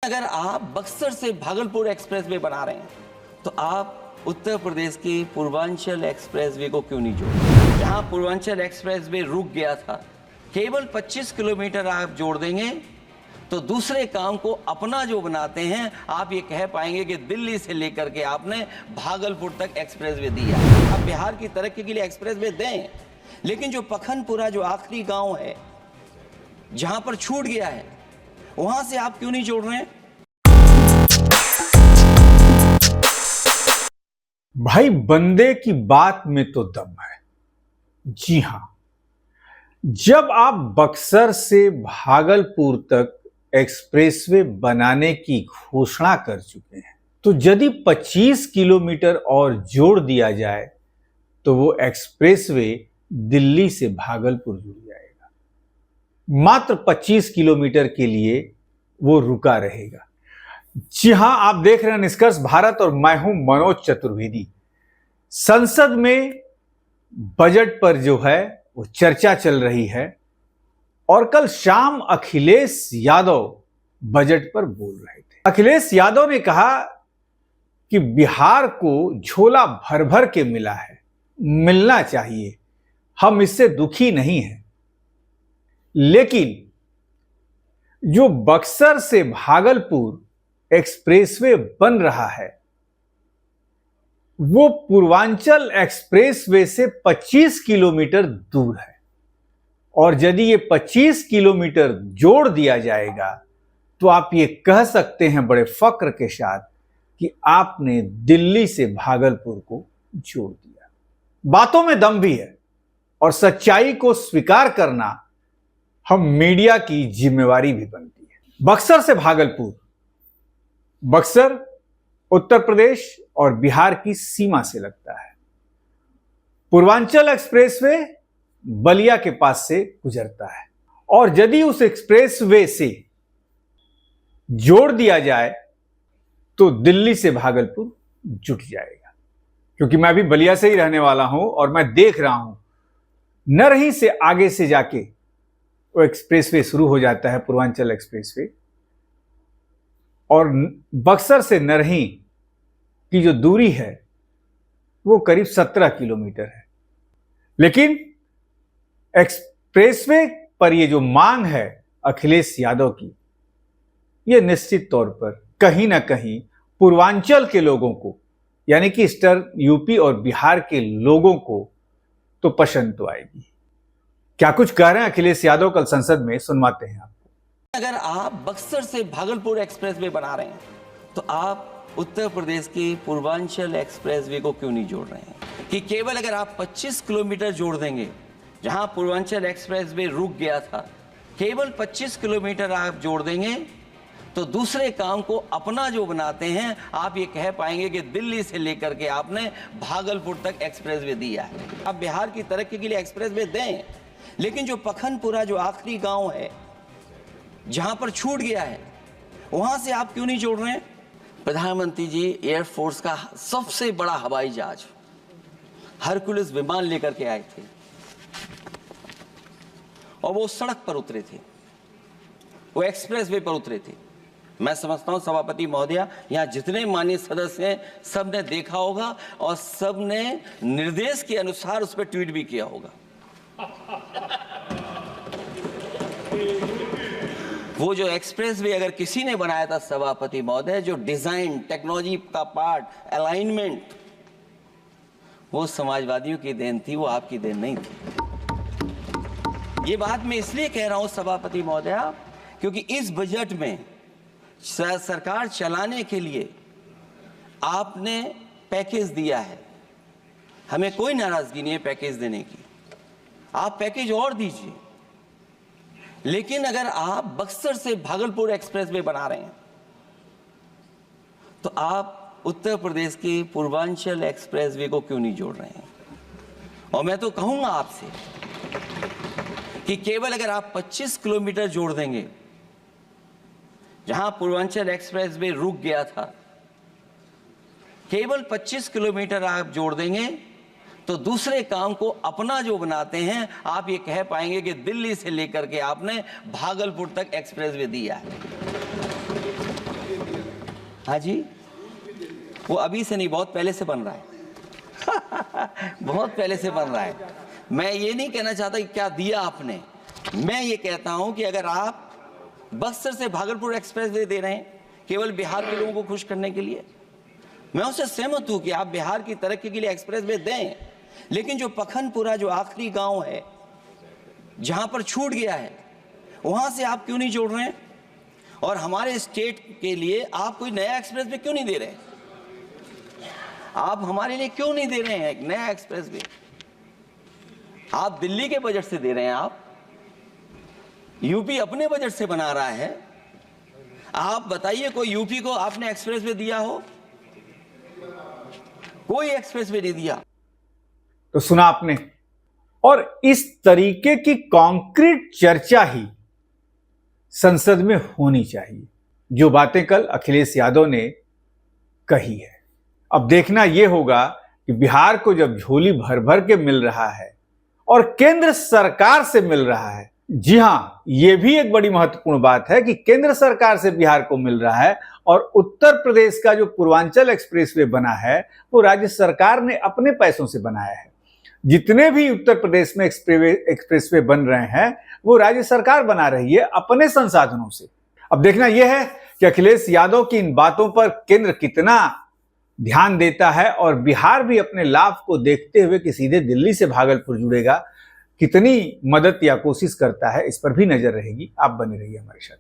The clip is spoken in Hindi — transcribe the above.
अगर आप बक्सर से भागलपुर एक्सप्रेसवे बना रहे हैं तो आप उत्तर प्रदेश की पूर्वांचल एक्सप्रेसवे को क्यों नहीं जोड़? जहां पूर्वांचल एक्सप्रेसवे रुक गया था, केवल 25 किलोमीटर आप जोड़ देंगे तो दूसरे काम को अपना जो बनाते हैं, आप ये कह पाएंगे कि दिल्ली से लेकर के आपने भागलपुर तक एक्सप्रेसवे दिया। अब बिहार की तरक्की के लिए एक्सप्रेसवे दें, लेकिन जो पखनपुरा जो आखिरी गांव है जहां पर छूट गया है, वहां से आप क्यों नहीं जोड़ रहे हैं? भाई, बंदे की बात में तो दम है। जी हां, जब आप बक्सर से भागलपुर तक एक्सप्रेसवे बनाने की घोषणा कर चुके हैं, तो यदि 25 किलोमीटर और जोड़ दिया जाए तो वो एक्सप्रेसवे दिल्ली से भागलपुर जुड़ जाएगा। मात्र 25 किलोमीटर के लिए वो रुका रहेगा। जी हां, आप देख रहे हैं निष्कर्ष भारत और मैं हूं मनोज चतुर्वेदी। संसद में बजट पर जो है वो चर्चा चल रही है और कल शाम अखिलेश यादव बजट पर बोल रहे थे। अखिलेश यादव ने कहा कि बिहार को झोला भर भर के मिला है, मिलना चाहिए, हम इससे दुखी नहीं हैं। लेकिन जो बक्सर से भागलपुर एक्सप्रेसवे बन रहा है वो पूर्वांचल एक्सप्रेसवे से 25 किलोमीटर दूर है, और यदि ये 25 किलोमीटर जोड़ दिया जाएगा तो आप ये कह सकते हैं बड़े फक्र के साथ कि आपने दिल्ली से भागलपुर को जोड़ दिया। बातों में दम भी है और सच्चाई को स्वीकार करना हम मीडिया की जिम्मेवारी भी बनती है। बक्सर से भागलपुर, बक्सर उत्तर प्रदेश और बिहार की सीमा से लगता है। पूर्वांचल एक्सप्रेसवे बलिया के पास से गुजरता है, और यदि उस एक्सप्रेसवे से जोड़ दिया जाए तो दिल्ली से भागलपुर जुट जाएगा। क्योंकि मैं भी बलिया से ही रहने वाला हूं और मैं देख रहा हूं, नरही से आगे से जाके वो एक्सप्रेसवे शुरू हो जाता है, पूर्वांचल एक्सप्रेसवे, और बक्सर से नरही की जो दूरी है वो करीब 17 किलोमीटर है। लेकिन एक्सप्रेसवे पर ये जो मांग है अखिलेश यादव की, ये निश्चित तौर पर कहीं ना कहीं पूर्वांचल के लोगों को, यानी कि ईस्टर्न यूपी और बिहार के लोगों को तो पसंद तो आएगी। क्या कुछ कह रहे हैं अखिलेश यादव कल संसद में, सुनवाते हैं आपको। अगर आप बक्सर से भागलपुर एक्सप्रेसवे बना रहे हैं तो आप उत्तर प्रदेश की पूर्वांचल एक्सप्रेसवे को क्यों नहीं जोड़ रहे हैं? कि केवल अगर आप 25 किलोमीटर जोड़ देंगे, जहां पूर्वांचल एक्सप्रेसवे रुक गया था, केवल 25 किलोमीटर आप जोड़ देंगे तो दूसरे काम को अपना जो बनाते हैं, आप ये कह पाएंगे कि दिल्ली से लेकर के आपने भागलपुर तक एक्सप्रेसवे दिया है। आप बिहार की तरक्की के लिए एक्सप्रेसवे दें, लेकिन जो पखनपुरा जो आखिरी गांव है जहां पर छूट गया है, वहां से आप क्यों नहीं जोड़ रहे हैं? प्रधानमंत्री जी एयरफोर्स का सबसे बड़ा हवाई जहाज हरकुलिस विमान लेकर के आए थे और वो सड़क पर उतरे थे, वो एक्सप्रेसवे पर उतरे थे। मैं समझता हूं सभापति महोदया, यहां जितने माननीय सदस्य हैं सब ने देखा होगा और सब ने निर्देश के अनुसार उस पर ट्वीट भी किया होगा। वो जो एक्सप्रेसवे अगर किसी ने बनाया था सभापति महोदय, जो डिजाइन, टेक्नोलॉजी का पार्ट, अलाइनमेंट, वो समाजवादियों की देन थी, वो आपकी देन नहीं थी। ये बात मैं इसलिए कह रहा हूं सभापति महोदय, क्योंकि इस बजट में सरकार चलाने के लिए आपने पैकेज दिया है। हमें कोई नाराजगी नहीं है पैकेज देने की, आप पैकेज और दीजिए। लेकिन अगर आप बक्सर से भागलपुर एक्सप्रेसवे बना रहे हैं तो आप उत्तर प्रदेश की पूर्वांचल एक्सप्रेसवे को क्यों नहीं जोड़ रहे हैं? और मैं तो कहूंगा आपसे कि केवल अगर आप 25 किलोमीटर जोड़ देंगे, जहां पूर्वांचल एक्सप्रेसवे रुक गया था, केवल 25 किलोमीटर आप जोड़ देंगे तो दूसरे काम को अपना जो बनाते हैं, आप ये कह पाएंगे कि दिल्ली से लेकर के आपने भागलपुर तक एक्सप्रेसवे दिया है। हाँ जी, वो अभी से नहीं, बहुत पहले से बन रहा है। बहुत पहले से बन रहा है। मैं ये नहीं कहना चाहता कि क्या दिया आपने, मैं ये कहता हूं कि अगर आप बक्सर से भागलपुर एक्सप्रेसवे दे रहे हैं केवल बिहार के लोगों को खुश करने के लिए, मैं उससे सहमत हूं कि आप बिहार की तरक्की के लिए एक्सप्रेसवे दें, लेकिन जो पखनपुरा, जो आखिरी गांव है जहां पर छूट गया है, वहां से आप क्यों नहीं जोड़ रहे हैं? और हमारे स्टेट के लिए आप कोई नया एक्सप्रेसवे क्यों नहीं दे रहे हैं? आप हमारे लिए क्यों नहीं दे रहे हैं एक नया एक्सप्रेसवे? आप दिल्ली के बजट से दे रहे हैं, आप यूपी अपने बजट से बना रहा है। आप बताइए कोई यूपी को आपने एक्सप्रेसवे दिया हो? कोई एक्सप्रेसवे नहीं दिया। तो सुना आपने, और इस तरीके की कॉन्क्रीट चर्चा ही संसद में होनी चाहिए, जो बातें कल अखिलेश यादव ने कही है। अब देखना यह होगा कि बिहार को जब झोली भर भर के मिल रहा है और केंद्र सरकार से मिल रहा है, जी हां, यह भी एक बड़ी महत्वपूर्ण बात है कि केंद्र सरकार से बिहार को मिल रहा है, और उत्तर प्रदेश का जो पूर्वांचल एक्सप्रेसवे बना है वो राज्य सरकार ने अपने पैसों से बनाया है। जितने भी उत्तर प्रदेश में एक्सप्रेसवे बन रहे हैं वो राज्य सरकार बना रही है अपने संसाधनों से। अब देखना यह है कि अखिलेश यादव की इन बातों पर केंद्र कितना ध्यान देता है, और बिहार भी अपने लाभ को देखते हुए कि सीधे दिल्ली से भागलपुर जुड़ेगा, कितनी मदद या कोशिश करता है, इस पर भी नजर रहेगी। आप बने रहिए हमारे साथ।